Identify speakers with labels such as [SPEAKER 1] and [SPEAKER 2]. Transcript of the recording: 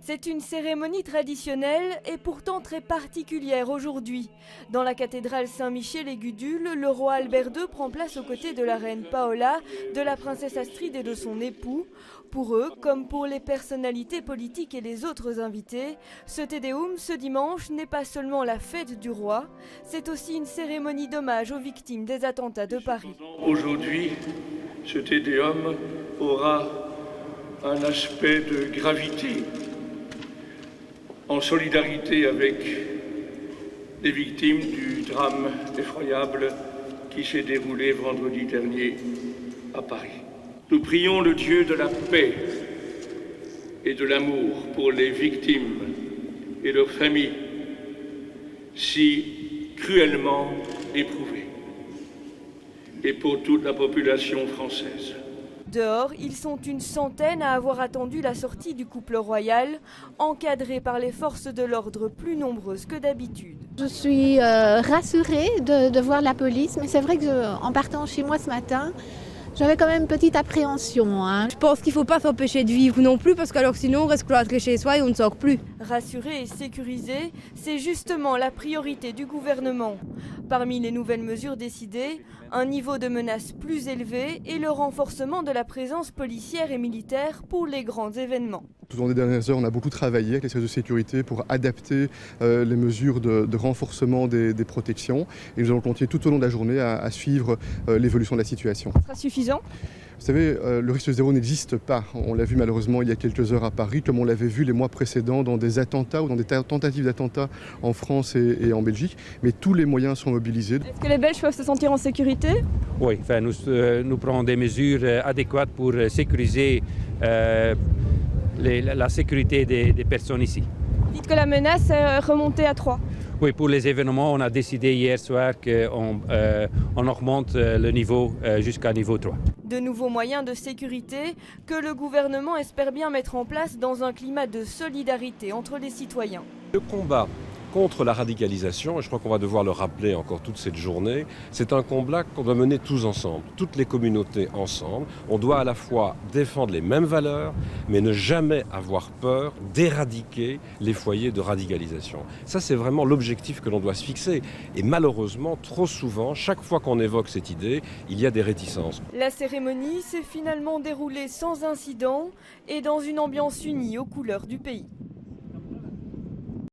[SPEAKER 1] C'est une cérémonie traditionnelle et pourtant très particulière aujourd'hui. Dans la cathédrale Saint-Michel-et-Gudule, le roi Albert II prend place aux côtés de la reine Paola, de la princesse Astrid et de son époux. Pour eux, comme pour les personnalités politiques et les autres invités, ce Te Deum ce dimanche n'est pas seulement la fête du roi, c'est aussi une cérémonie d'hommage aux victimes des attentats de Paris.
[SPEAKER 2] Aujourd'hui, ce Te Deum aura un aspect de gravité, en solidarité avec les victimes du drame effroyable qui s'est déroulé vendredi dernier à Paris. Nous prions le Dieu de la paix et de l'amour pour les victimes et leurs familles si cruellement éprouvées et pour toute la population française.
[SPEAKER 1] Dehors, ils sont une centaine à avoir attendu la sortie du couple royal, encadrés par les forces de l'ordre plus nombreuses que d'habitude.
[SPEAKER 3] Je suis rassurée de voir la police, mais c'est vrai qu'en partant chez moi ce matin, j'avais quand même une petite appréhension.
[SPEAKER 4] Je pense qu'il ne faut pas s'empêcher de vivre non plus, parce qu'alors sinon on reste cloîtré chez soi et on ne sort plus.
[SPEAKER 1] Rassurer et sécuriser, c'est justement la priorité du gouvernement. Parmi les nouvelles mesures décidées, un niveau de menace plus élevé et le renforcement de la présence policière et militaire pour les grands événements.
[SPEAKER 5] Tout au long des dernières heures, on a beaucoup travaillé avec les services de sécurité pour adapter les mesures de renforcement des protections. Et nous allons continuer tout au long de la journée à suivre l'évolution de la situation.
[SPEAKER 1] Ce sera suffisant ?
[SPEAKER 5] Vous savez, le risque zéro n'existe pas. On l'a vu malheureusement il y a quelques heures à Paris, comme on l'avait vu les mois précédents dans des attentats ou dans des tentatives d'attentats en France et en Belgique. Mais tous les moyens sont mobilisés.
[SPEAKER 1] Est-ce que les Belges peuvent se sentir en sécurité ?
[SPEAKER 6] Oui, enfin, nous prenons des mesures adéquates pour sécuriser la sécurité des personnes ici.
[SPEAKER 1] Dites que la menace est remontée à 3.
[SPEAKER 6] Oui, pour les événements, on a décidé hier soir qu'on augmente le niveau jusqu'à niveau 3.
[SPEAKER 1] De nouveaux moyens de sécurité que le gouvernement espère bien mettre en place dans un climat de solidarité entre les citoyens.
[SPEAKER 7] Le combat contre la radicalisation, et je crois qu'on va devoir le rappeler encore toute cette journée, c'est un combat qu'on doit mener tous ensemble, toutes les communautés ensemble. On doit à la fois défendre les mêmes valeurs, mais ne jamais avoir peur d'éradiquer les foyers de radicalisation. Ça, c'est vraiment l'objectif que l'on doit se fixer. Et malheureusement, trop souvent, chaque fois qu'on évoque cette idée, il y a des réticences.
[SPEAKER 1] La cérémonie s'est finalement déroulée sans incident et dans une ambiance unie aux couleurs du pays.